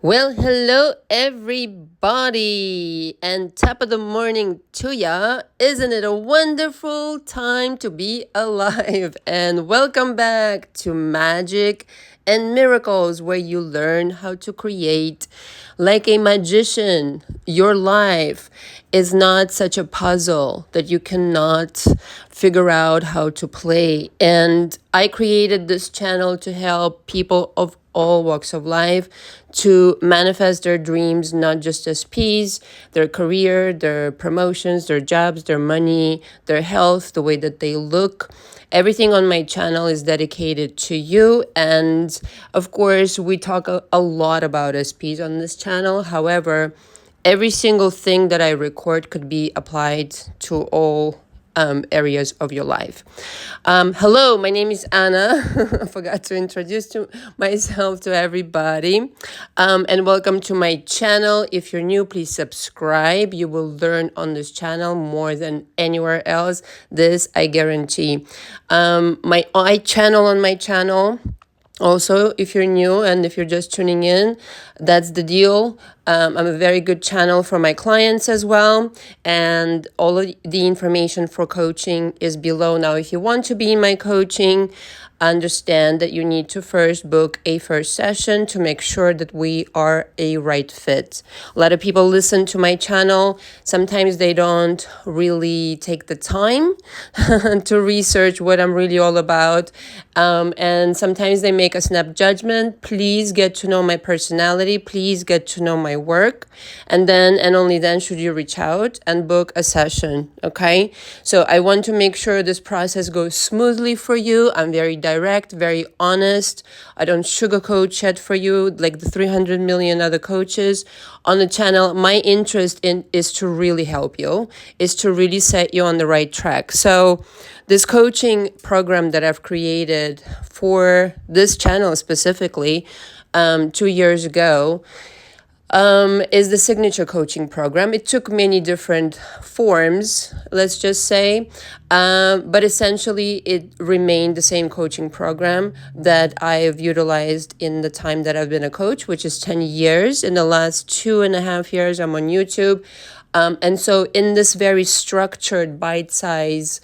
Well, hello everybody, and top of the morning to ya. Isn't it a wonderful time to be alive? And welcome back to Magic and Miracles, where you learn how to create like a magician. Your life is not such a puzzle that you cannot figure out how to play. And I created this channel to help people of all walks of life to manifest their dreams, not just as peace, their career, their promotions, their jobs, their money, their health, the way that they look. Everything on my channel is dedicated to you. And of course, we talk a lot about SPs on this channel. However, every single thing that I record could be applied to all areas of your life. Hello, my name is Anna. I forgot to introduce myself to everybody. And welcome to my channel. If you're new, please subscribe. You will learn on this channel more than anywhere else. This I guarantee. My channel on my channel. Also, if you're new and if you're just tuning in, that's the deal. I'm a very good channel for my clients as well. And all of the information for coaching is below. Now, if you want to be in my coaching, understand that you need to first book a first session to make sure that we are a right fit. A lot of people listen to my channel. Sometimes they don't really take the time to research what I'm really all about. And sometimes they make a snap judgment. Please get to know my personality. Please get to know my work. And then, and only then, should you reach out and book a session. Okay. So I want to make sure this process goes smoothly for you. I'm very direct, very honest. I don't sugarcoat shit for you like the 300 million other coaches on the channel. My interest is to really help you, is to really set you on the right track. So this coaching program that I've created for this channel specifically 2 years ago is the signature coaching program. It took many different forms, let's just say, but essentially it remained the same coaching program that I've utilized in the time that I've been a coach, which is 10 years. In the last 2.5 years, I'm on YouTube. And so in this very structured, bite-size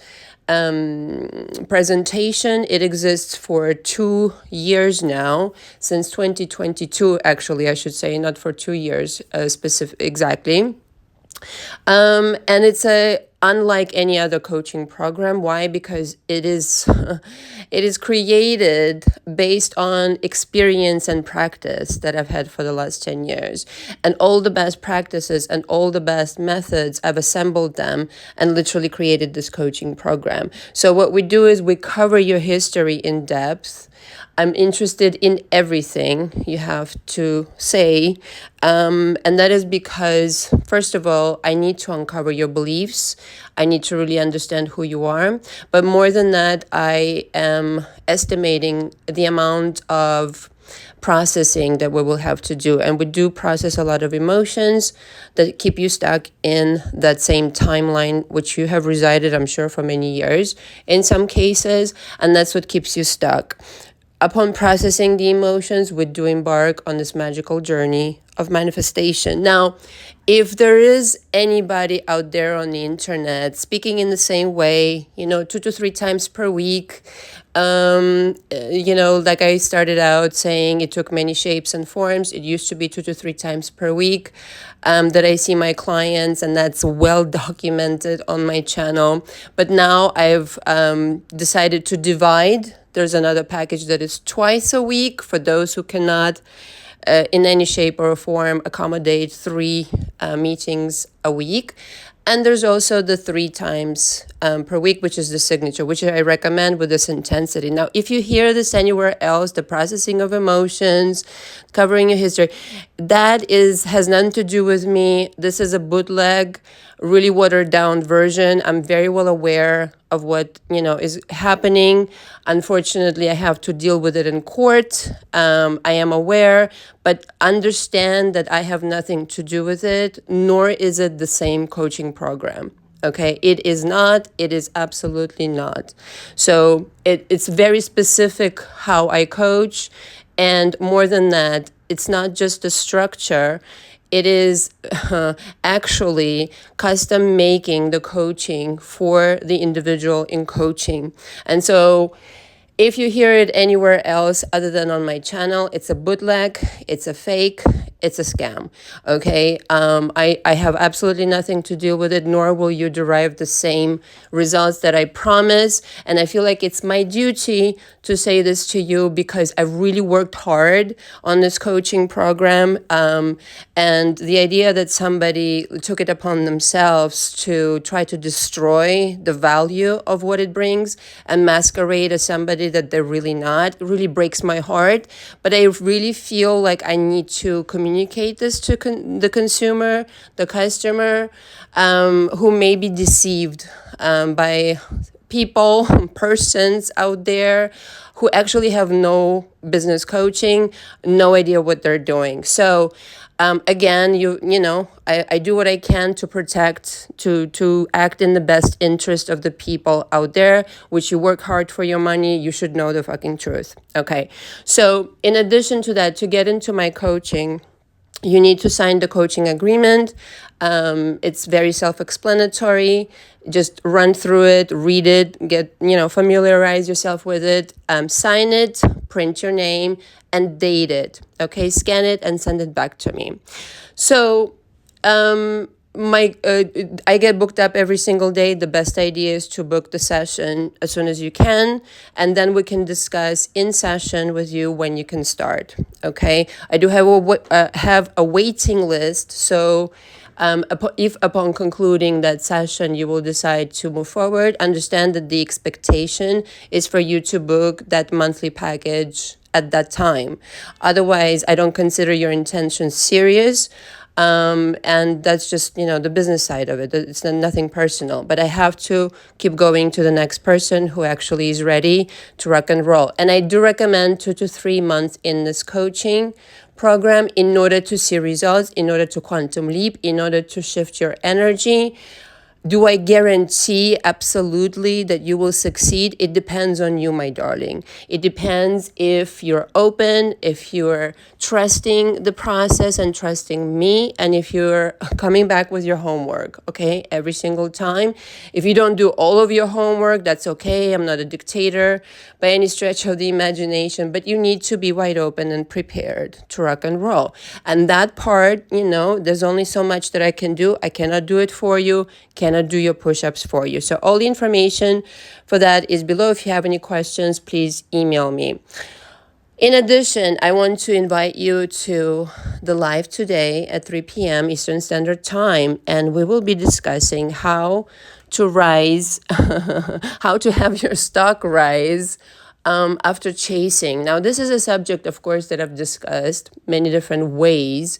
presentation, it exists for 2 years now, since 2022, actually, I should say, not for 2 years specific exactly. And it's unlike any other coaching program. Why? Because it is it is created based on experience and practice that I've had for the last 10 years. And all the best practices and all the best methods, I've assembled them and literally created this coaching program. So what we do is we cover your history in depth. I'm interested in everything you have to say. And that is because, first of all, I need to uncover your beliefs. I need to really understand who you are. But more than that, I am estimating the amount of processing that we will have to do. And we do process a lot of emotions that keep you stuck in that same timeline, which you have resided, I'm sure, for many years in some cases. And that's what keeps you stuck. Upon processing the emotions, we do embark on this magical journey of manifestation. Now, if there is anybody out there on the internet speaking in the same way, 2 to 3 times per week, like I started out saying, it took many shapes and forms. It used to be 2 to 3 times per week that I see my clients, and that's well documented on my channel. But now I've decided to divide. There's another package that is twice a week for those who cannot in any shape or form accommodate 3 meetings a week. And there's also the 3 times per week, which is the signature, which I recommend with this intensity. Now, if you hear this anywhere else, the processing of emotions, covering your history, that has nothing to do with me. This is a bootleg, really watered down version. I'm very well aware of what, is happening. Unfortunately, I have to deal with it in court. I am aware, but understand that I have nothing to do with it, nor is it the same coaching program. Okay, it is not. It is absolutely not. So it's very specific how I coach. And more than that, it's not just the structure, it is actually custom making the coaching for the individual in coaching. And so if you hear it anywhere else other than on my channel, it's a bootleg, it's a fake, it's a scam. Okay, I have absolutely nothing to do with it, nor will you derive the same results that I promise. And I feel like it's my duty to say this to you because I've really worked hard on this coaching program. And the idea that somebody took it upon themselves to try to destroy the value of what it brings and masquerade as somebody that they're really not really breaks my heart. But I really feel like I need to communicate this to the consumer, the customer, who may be deceived by people, persons out there who actually have no business coaching, no idea what they're doing. So again, I do what I can to protect, to act in the best interest of the people out there, which you work hard for your money, you should know the fucking truth. Okay. So in addition to that, to get into my coaching, you need to sign the coaching agreement. It's very self-explanatory. Just run through it, read it, familiarize yourself with it, sign it, print your name, and date it. Okay, scan it and send it back to me. So I get booked up every single day. The best idea is to book the session as soon as you can, and then we can discuss in session with you when you can start. Okay, I do have a waiting list, so if upon concluding that session you will decide to move forward, understand that the expectation is for you to book that monthly package at that time. Otherwise, I don't consider your intention serious. And that's just, the business side of it. It's nothing personal, but I have to keep going to the next person who actually is ready to rock and roll. And I do recommend 2 to 3 months in this coaching program in order to see results, in order to quantum leap, in order to shift your energy. Do I guarantee absolutely that you will succeed? It depends on you, my darling. It depends if you're open, if you're trusting the process and trusting me, and if you're coming back with your homework, okay, every single time. If you don't do all of your homework, that's okay. I'm not a dictator by any stretch of the imagination, but you need to be wide open and prepared to rock and roll. And that part, there's only so much that I can do. I cannot do it for you, cannot do your push-ups for you. So all the information for that is below. If you have any questions, please email me. In addition, I want to invite you to the live today at 3 p.m. Eastern Standard Time, and we will be discussing how to rise, how to have your stock rise after chasing. Now, this is a subject, of course, that I've discussed many different ways.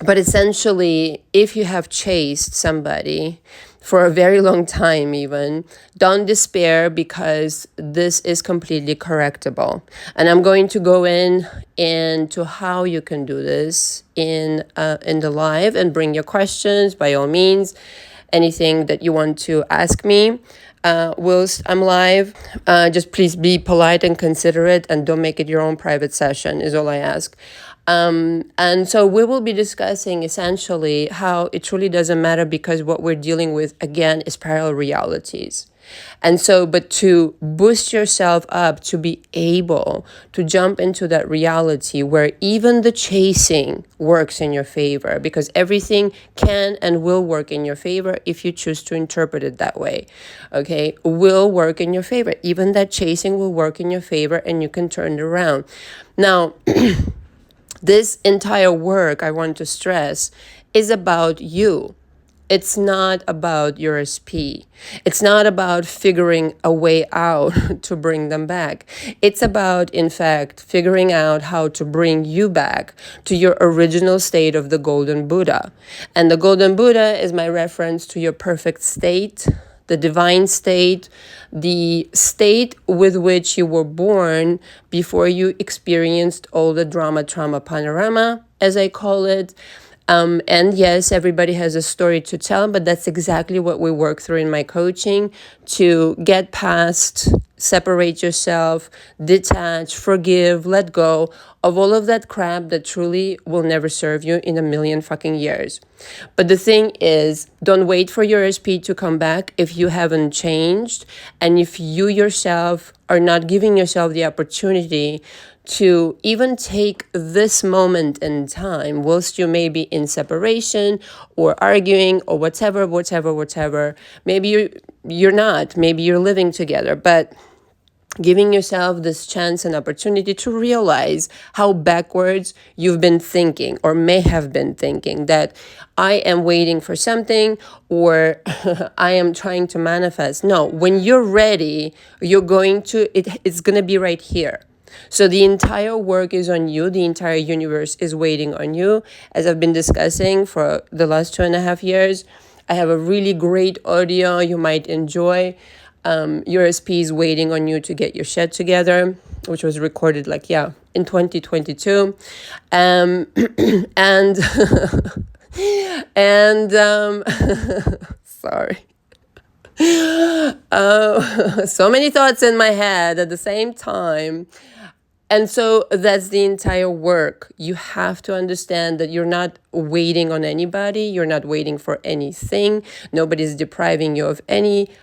But essentially, if you have chased somebody for a very long time even, don't despair because this is completely correctable. And I'm going to go into how you can do this in the live and bring your questions by all means. Anything that you want to ask me whilst I'm live, just please be polite and considerate and don't make it your own private session is all I ask. And so we will be discussing essentially how it truly doesn't matter because what we're dealing with, again, is parallel realities. And so, but to boost yourself up, to be able to jump into that reality where even the chasing works in your favor, because everything can and will work in your favor if you choose to interpret it that way, okay, will work in your favor. Even that chasing will work in your favor and you can turn it around. Now, this entire work, I want to stress, is about you. It's not about your SP. It's not about figuring a way out to bring them back. It's about, in fact, figuring out how to bring you back to your original state of the Golden Buddha. And the Golden Buddha is my reference to your perfect state, the divine state, the state with which you were born before you experienced all the drama, trauma, panorama, as I call it. And yes, everybody has a story to tell, but that's exactly what we work through in my coaching, to get past, separate yourself, detach, forgive, let go of all of that crap that truly will never serve you in a million fucking years. But the thing is, don't wait for your SP to come back if you haven't changed, and if you yourself are not giving yourself the opportunity to even take this moment in time whilst you may be in separation or arguing or whatever. Maybe you're not, maybe you're living together, but giving yourself this chance and opportunity to realize how backwards you've been thinking or may have been thinking, that I am waiting for something or I am trying to manifest. No, when you're ready, it's going to be right here. So the entire work is on you. The entire universe is waiting on you. As I've been discussing for the last 2.5 years, I have a really great audio you might enjoy. Your SP is waiting on you to get your shit together, which was recorded in 2022. And and sorry. So many thoughts in my head at the same time. And so that's the entire work. You have to understand that you're not waiting on anybody. You're not waiting for anything. Nobody's depriving you of anything.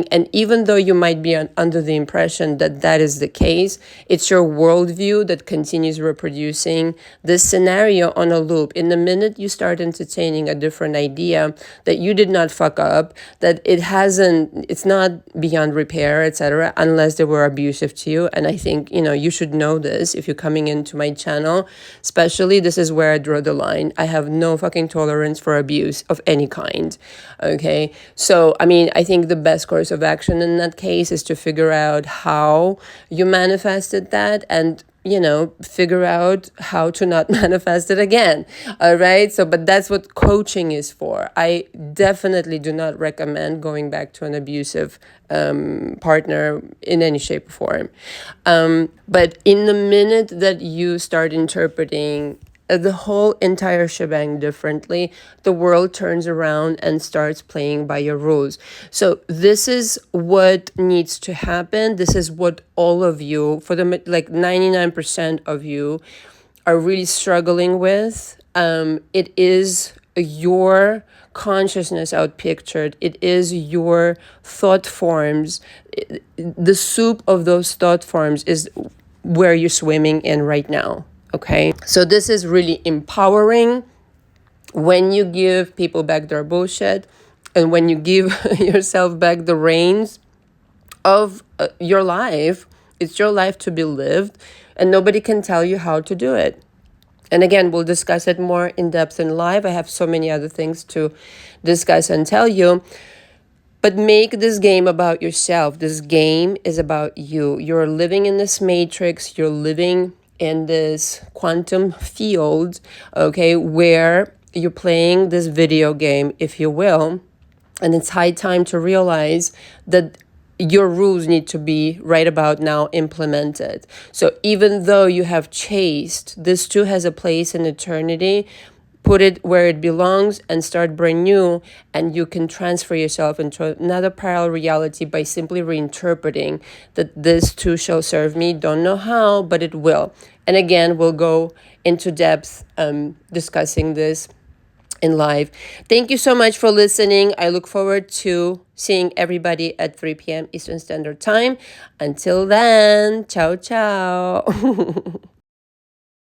And even though you might be under the impression that that is the case, it's your worldview that continues reproducing this scenario on a loop. In the minute you start entertaining a different idea, that you did not fuck up, that it's not beyond repair, etc., unless they were abusive to you. And I think, you should know this if you're coming into my channel. Especially, this is where I draw the line. I have no fucking tolerance for abuse of any kind. Okay? So, I think the best course of action in that case is to figure out how you manifested that and figure out how to not manifest it again. All right. So, but that's what coaching is for. I definitely do not recommend going back to an abusive partner in any shape or form. But in the minute that you start interpreting the whole entire shebang differently, the world turns around and starts playing by your rules. So this is what needs to happen. This is what all of you, for the 99% of you, are really struggling with. It is your consciousness outpictured. It is your thought forms. The soup of those thought forms is where you're swimming in right now. Okay, so this is really empowering when you give people back their bullshit and when you give yourself back the reins of your life. It's your life to be lived, and nobody can tell you how to do it. And again, we'll discuss it more in depth in live. I have so many other things to discuss and tell you. But make this game about yourself. This game is about you. You're living in this matrix. You're living in this quantum field, okay, where you're playing this video game, if you will. And it's high time to realize that your rules need to be right about now implemented. So even though you have chased, this too has a place in eternity. Put it where it belongs and start brand new, and you can transfer yourself into another parallel reality by simply reinterpreting that this too shall serve me. Don't know how, but it will. And again, we'll go into depth discussing this in live. Thank you so much for listening. I look forward to seeing everybody at 3 p.m. Eastern Standard Time. Until then, ciao, ciao.